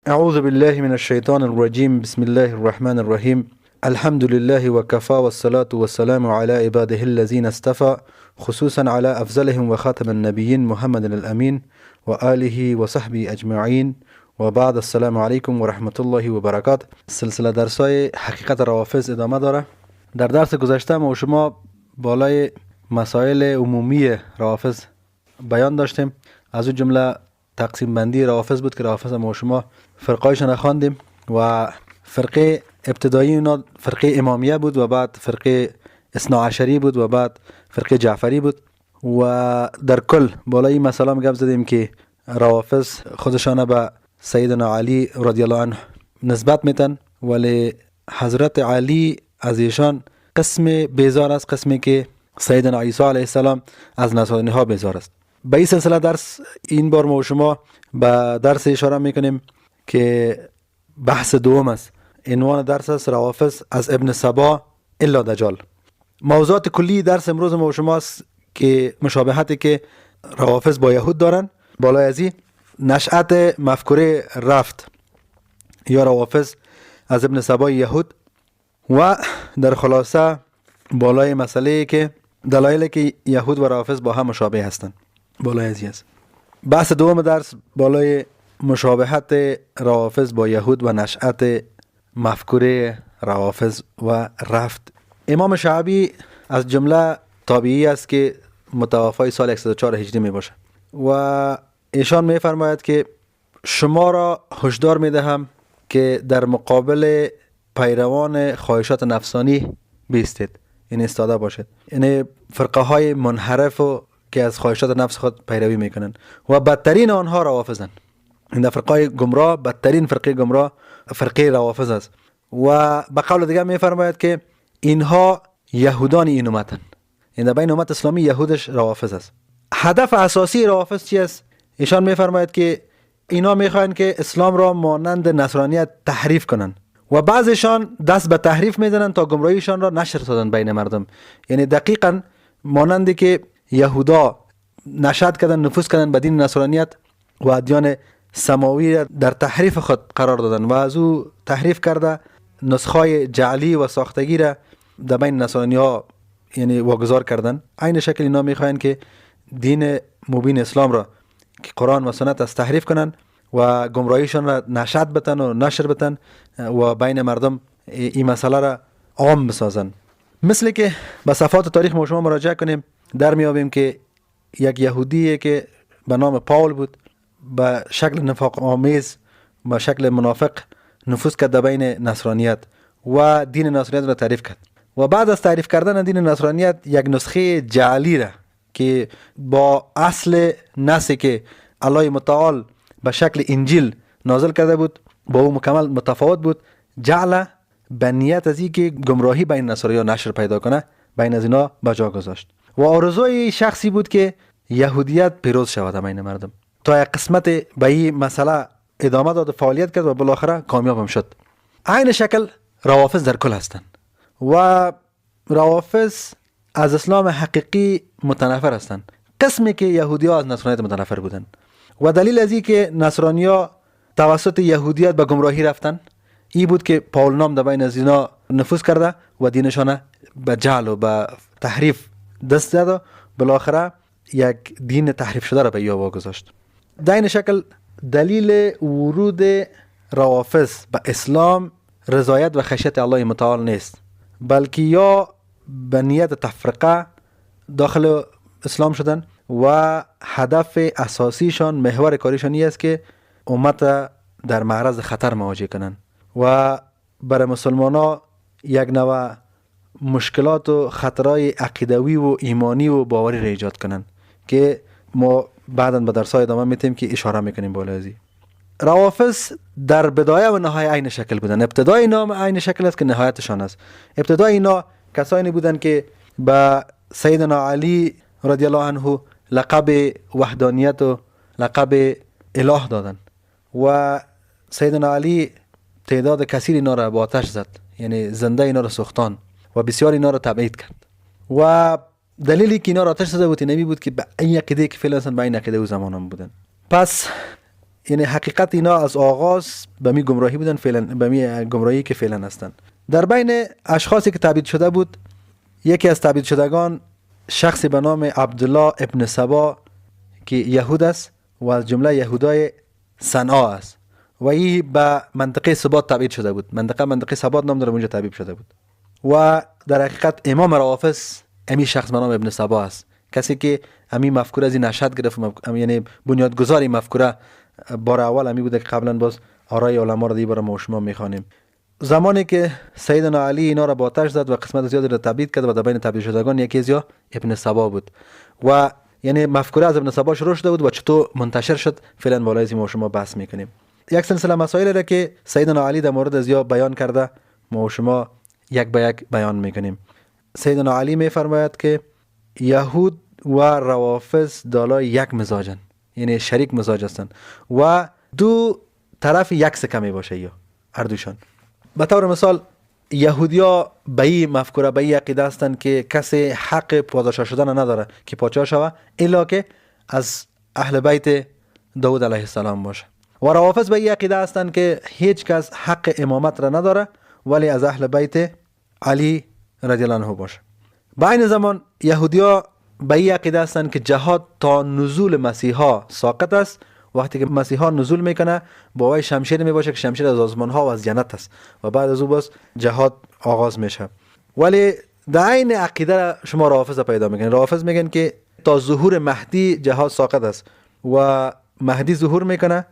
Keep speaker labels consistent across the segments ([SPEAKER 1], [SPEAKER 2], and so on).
[SPEAKER 1] اعوذ بالله من الشیطان الرجیم. بسم الله الرحمن الرحیم. الحمد لله وكفى والصلاة والسلام على عباده الذين اصطفى خصوصا على افضلهم وخاتم النبيين محمد الامين وآله وصحبه اجمعین و بعد. السلام علیکم و رحمت الله و برکاته. سلسله درسای حقیقت روافض ادامه داره. در درس گذشته ما و شما بالای مسائل عمومی روافض بیان داشتیم. از اون جمله تقسیم بندی روافض بود که روافض ما و شما فرقایشان خواندیم و فرقه ابتدایی اونا فرقه امامیه بود و بعد فرقه اثنا عشری بود و بعد فرقه جعفری بود و در کل بالای این مسئله گپ زدیم که روافض خودشان به سیدنا علی رضی الله عنه نسبت میتن، ولی حضرت علی از ایشان قسم بیزار است، قسمی که سیدنا عیسی علیه السلام از نصرانی ها بیزار است. به این سلسله درس این بار ما و شما به درس اشاره میکنیم که بحث دوم است. عنوان درس است روافض از ابن سبا الا دجال. موضوعات کلی درس امروز ما و شما است که مشابهتی که روافض با یهود دارن. بالای ازی نشأت مفکوره رفت یا روافض از ابن سبا یهود و در خلاصه بالای مسئله که دلایلی که یهود و روافض با هم مشابه هستند. بالای ازی است. بحث دوم درس بالای مشابهت روافض با یهود و نشأت مفکوره روافض و رفت. امام شعبی از جمله تابعی است که متوفای سال 104 هجری می باشه و ایشان می فرماید که شما را هشدار می دهم که در مقابل پیروان خواهشات نفسانی بیستید، یعنی ایستاده باشید. یعنی فرقه های منحرف و که از خواهشات نفس خود پیروی میکنن و بدترین آنها روافضن. این فرقه گمراه، بدترین فرقه گمراه فرقه روافض است و به قول دیگه میفرماید که اینها یهودان این امتن. این بین امت اسلامی یهودش روافض است. هدف اساسی روافض چی است؟ ایشان میفرماید که اینا میخواین که اسلام را مانند نصرانیت تحریف کنن و بعضیشان دست به تحریف میزنن تا گمراهیشان را نشر سازن بین مردم. یعنی دقیقاً مانندی که یهودا نشأت کردن، نفوذ کردن به دین نصرانیت و ادیان سماوی در تحریف خود قرار دادن و از او تحریف کرده نسخای جعلی و ساختگی را در بین نصرانی ها یعنی واگذار کردن. عین شکل اینا میخواین که دین مبین اسلام را که قرآن و سنت از تحریف کنن و گمراهیشان را نشأت بتن و نشر بتن و بین مردم این مسئله را عام بسازن. مثل که به صفحات تاریخ ما شما مراجعه کنیم در میابیم که یک یهودیه که به نام پاول بود به شکل نفاق آمیز به شکل منافق نفوذ کرد در بین نصرانیت و دین نصرانیت را تعریف کرد و بعد از تعریف کردن دین نصرانیت یک نسخه جعلی را که با اصل نصی که الله متعال به شکل انجیل نازل کرده بود با او مکمل متفاوت بود، جعل به نیت از این که گمراهی بین نصرانیان نشر پیدا کنه بین از اینا به جا گذاشت و آرزوی شخصی بود که یهودیت پیروز شود بین مردم. تا یک قسمت به این مسئله ادامه داد و فعالیت کرد و بالاخره کامیاب هم شد. عین شکل روافض در کل هستند و روافض از اسلام حقیقی متنفر هستند، قسمی که یهودی ها از نصرانیت متنفر بودند و دلیل از این که نصرانی ها توسط یهودیت به گمراهی رفتن ای بود که پاول نام در بین از اینا نفوذ کرده و دینشان به جعل و به تحریف دست داد و بالاخره یک دین تحریف شده را به یا واگذاشت. در این شکل دلیل ورود روافض به اسلام رضایت و خشیت الله متعال نیست، بلکه یا به نیت تفرقه داخل اسلام شدن و هدف اساسیشان محور کاریشان است که امت در معرض خطر مواجه کنن و برای مسلمان ها یک نوع مشکلات و خطرهای عقیدوی و ایمانی و باوری را ایجاد کنن که ما بعداً به درس‌های ادامه میتیم که اشاره میکنیم بالا ازی. روافض در بدایه و نهایه عین شکل بودن. ابتدای اینا عین شکل است که نهایتشان است. ابتدای اینا کسانی بودن که به سیدنا علی رضی الله عنه لقب وحدانیت و لقب اله دادن و سیدنا علی تعداد کثیر اینا را با آتش زد، یعنی زنده اینا را سوختان و بسیار اینا را تبعید کرد و دلیلی که اینا را آتش زده بود نبی بود که به این عقیده که فعلا به این عقیده و زمان هم بودن. پس یعنی حقیقت اینا از آغاز به می گمراهی بودن، فعلا به می گمراهی که فعلا هستن. در بین اشخاصی که تبعید شده بود، یکی از تبعید شدگان شخصی به نام عبدالله ابن سبا که یهود است و از جمله یهودای صنعا است و این به منطقه سبات تبعید شده بود. منطقه سبات نام داره، اونجا تبعید شده بود. و در حقیقت امام روافض امی شخص به نام ابن سبا است، کسی که امی مفکوره از این نشأت گرفت، یعنی بنیادگذار این مفکوره بار اول امی بوده که قبلا باز آرای علما را دیگه برای ما و شما میخوانیم. زمانی که سیدنا علی اینا را با آتش زد و قسمت زیادی را تبعید کرد و در بین تبعید شدگان یکی از ابن سبا بود و یعنی مفکوره از ابن سبا شروع شده بود و چطور منتشر شد فعلا بالای ما و شما بحث میکنیم. یک سلسله مسائل را که سیدنا علی در مورد از بیان کرده ما و شما یک به یک بیان میکنیم. سیدنا علی میفرماید که یهود و روافض دارای یک مزاجن، یعنی شریک مزاج هستند و دو طرف یک سکه می باشه یا هر دوشان. به طور مثال یهودیا به این مفکوره به این عقیده هستند که کسی حق پادشاه شدن نداره که پادشاه شوه الا که از اهل بیت داود علیه السلام باشه، و روافض به این عقیده هستند که هیچ کس حق امامت را نداره ولی از اهل بیت علی رضی الله عنه باشه. با این زمان یهودیا به این عقیده هستند که جهاد تا نزول مسیحا ساقط است. وقتی که مسیحا نزول میکنه با وی شمشیر میباشه که شمشیر از آسمان ها و از جنت است و بعد از او باز جهاد آغاز میشه. ولی در این عقیده شما روافض پیدا میکنید. روافض میگن که تا ظهور مهدی جهاد ساقط است و مهدی ظهور میکنه،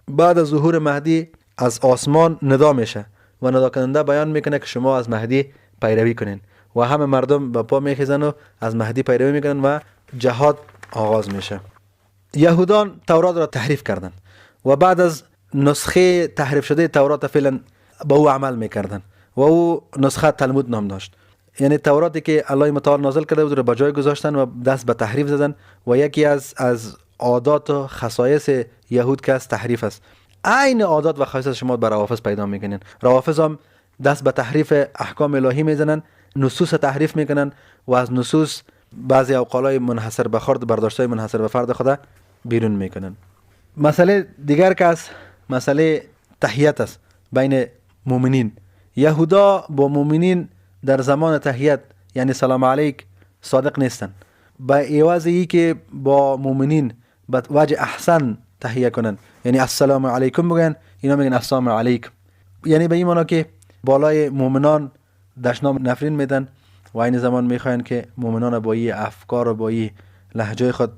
[SPEAKER 1] بعد از ظهور مهدی از آسمان ندا میشه و ندا کننده بیان میکنه که شما از مهدی پیروی کنین و همه مردم به پا میخیزن و از مهدی پیروی میکنن و جهاد آغاز میشه. یهودان تورات را تحریف کردند و بعد از نسخه تحریف شده تورات فعلا به او عمل میکردن و او نسخه تلمود نام داشت. یعنی توراتی که الله متعال نازل کرده بود را به جای گذاشتن و دست به تحریف زدن و یکی از عادات و خصایص یهود که از تحریف است. عین عادات و خصایص شما بر روافض پیدا میکنین. روافض هم دست به تحریف احکام الهی میزنن، نصوص تحریف میکنن و از نصوص بعضی اوقالای منحصر به فرد، برداشتای منحصر به فرد خدا بیرون میکنن. مسئله دیگر که از مسئله تحیت است بین مؤمنین. یهودا با مؤمنین در زمان تحیت یعنی سلام علیک صادق نیستن. با ایواز ای که با مؤمنین به وجه احسن تحیه کنن، یعنی السلام علیکم بگن، اینا میگن السلام علیکم. یعنی به این معنی که بالای مؤمنان دشنام نفرین میدن و این زمان میخواین که مؤمنان با این افکار و با این لهجه خود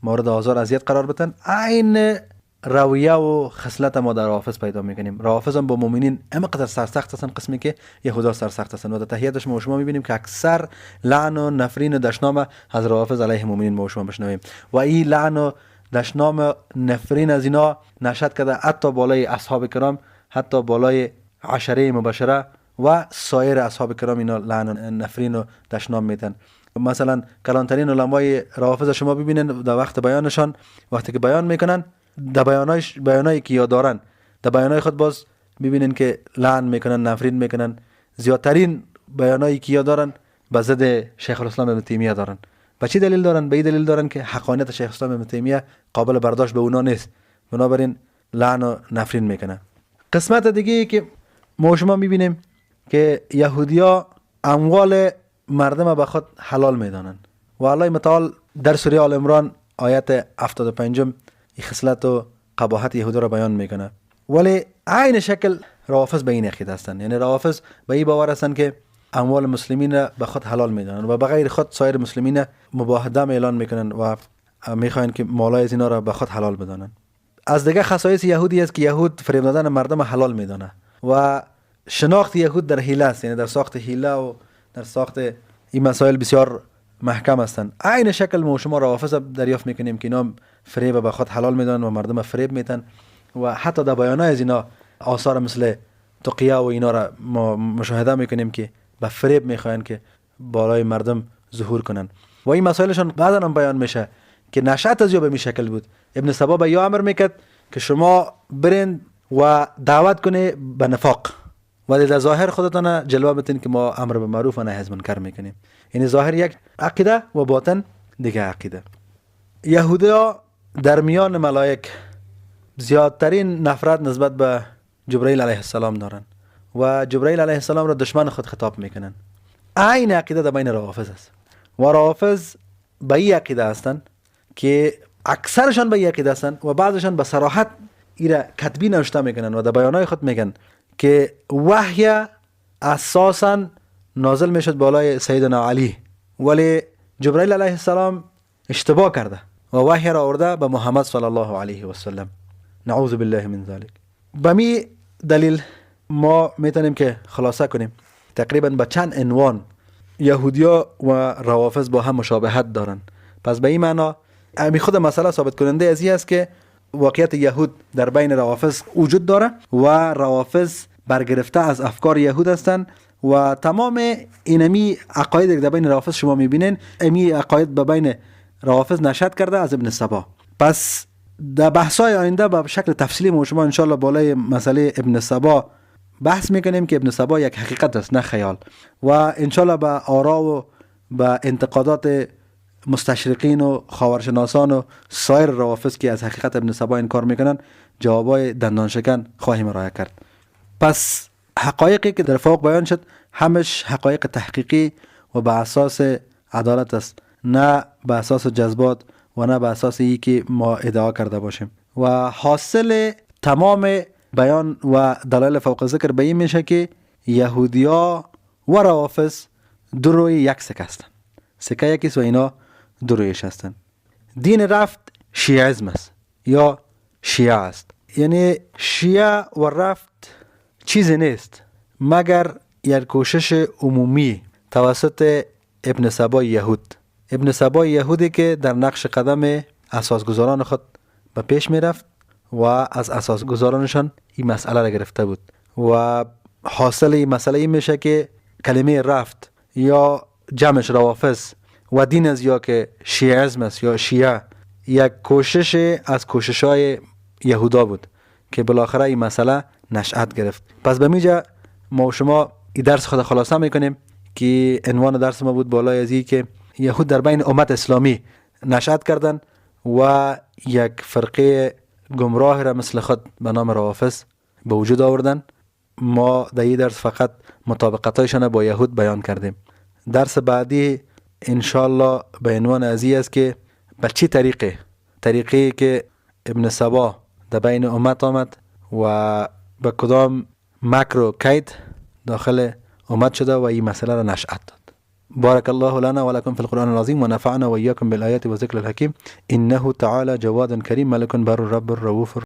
[SPEAKER 1] مورد آزار اذیت قرار بدن. عین رویه و خصلت ما در روافض پیدا میکنیم. روافض هم با مؤمنین اینقدر سرسخت هستن قسمی که یهودا سرسخت هستن و در تحیتش ما و شما میبینیم که اکثر لعن و نفرین و دشنام از روافض علیه مؤمنین ما و شما بشنویم و این لعن و دشنام نفرین از اینا نشأت کرده حتی بالای اصحاب کرام، حتی بالای عشره مبشره و سایر اصحاب کرام اینا لعن و نفرین و دشنام میدن. مثلا کلانترین علمای روافض شما ببینن در وقت بیانشان وقتی که بیان میکنن در بیانایی که یاد دارن در بیانای خود باز ببینن که لعن میکنن، نفرین میکنن. زیادترین بیانایی که یاد دارن به ضد شیخ الاسلام ابن تیمیه دارن. به چی دلیل دارن؟ به این دلیل دارن که حقانیت شیخ الاسلام ابن تیمیه قابل برداشت به اونا نیست، بنابراین لعن و نفرین میکنن. قسمت دیگه که ما شما میبینیم که یهودیا اموال مردم به خود حلال میدانن و الله متعال در سوره آل عمران آیت 75 این خصلت و قباحت یهودا را بیان میکنه. ولی عین شکل روافض به این عقیده هستند. یعنی روافض به این باور هستند که اموال مسلمین به خود حلال میدانن و بغیر خود سایر مسلمین مباح دم اعلان میکنن و میخواین که مالای از اینا را به خود حلال بدانن. از دیگه خصایص یهودی است که یهود فریب دادن مردم حلال میدانه و شناخت یهود در حیله است، یعنی در ساخت حیله و در ساخت این مسائل بسیار محکم هستند. عین شکل ما شما روافض دریافت میکنیم که اینا فریب به خود حلال میدن و مردم فریب میتن و حتی در بیانای از اینا آثار مثل تقیه و اینا را ما مشاهده میکنیم که به فریب میخواین که بالای مردم ظهور کنن و این مسائلشان بعدا هم بیان میشه که نشأت از یا به می شکل بود. ابن سبا به یا امر میکرد که شما برین و دعوت کنه به نفاق ولی در ظاهر خودتان جلوه بتین که ما امر به معروف و نهی از منکر میکنیم. یعنی ظاهر یک عقیده و باطن دیگه عقیده. یهودیا در میان ملائک زیادترین نفرت نسبت به جبرائیل علیه السلام دارن و جبرائیل علیه السلام را دشمن خود خطاب میکنن. این عقیده در بین روافض است و روافض به این عقیده هستند که اکثرشان به این عقیده هستند و بعضشان به صراحت ایره کتبی نوشته میکنن و در بیانهای خود میگن که وحی اساسا نازل میشد بالای سیدنا علی، ولی جبرائیل علیه السلام اشتباه کرده و وحی را آورده به محمد صلی الله علیه و سلم. نعوذ بالله من ذلک. به می دلیل ما میتونیم که خلاصه کنیم تقریبا به چند عنوان یهودیا و روافض با هم مشابهت دارن. پس به این معنا امی خود مسئله ثابت کننده از این است که واقعیت یهود در بین روافض وجود داره و روافض برگرفته از افکار یهود هستند و تمام اینمی عقاید که در بین روافض شما میبینین امی عقاید به بین روافض نشأت کرده از ابن سبا. پس در بحث‌های آینده به شکل تفصیلی ما شما انشالله بالای مسئله ابن سبا بحث میکنیم که ابن سبا یک حقیقت است نه خیال، و انشالله به آرا و به انتقادات مستشرقین و خاورشناسان و سایر روافض که از حقیقت ابن سبا انکار میکنن جوابای دندان شکن خواهیم ارائه کرد. پس حقایقی که در فوق بیان شد همش حقایق تحقیقی و به اساس عدالت است، نه به اساس جذبات و نه به اساس ای که ما ادعا کرده باشیم. و حاصل تمام بیان و دلایل فوق ذکر به این میشه که یهودیا و روافض دو روی یک سکه هستند. سکه یکیست و اینا دو رویش هستند. دین رفت شیعیزم است یا شیعه است. یعنی شیعه و رفت چیزی نیست مگر یک کوشش عمومی توسط ابن سبا یهود. ابن سبا یهودی که در نقش قدم اساسگزاران خود به پیش می رفت و از اساسگزارانشان این مسئله را گرفته بود و حاصل این مسئله این میشه که کلمه رفت یا جمعش روافض و دین از یا که شیعیزم است یا شیعه یک کوشش از کوشش‌های یهودا بود که بالاخره این مسئله نشأت گرفت. پس به میجا ما و شما این درس خود خلاصه میکنیم که عنوان درس ما بود بالای از این که یهود در بین امت اسلامی نشأت کردن و یک فرقه گمراه را مثل خود به نام روافض به وجود آوردن. ما در این درس فقط مطابقتایشان با یهود بیان کردیم. درس بعدی انشالله به عنوان از این است که به چه طریقی که ابن سبا در بین امت آمد و به کدام مکر و کید داخل امت شده و این مسئله را نشأت داد. بارك الله لنا ولكم في القرآن العظيم ونفعنا وإياكم بالآيات وذكر الحكيم إنه تعالى جواد كريم ملك بر الرب الرؤوف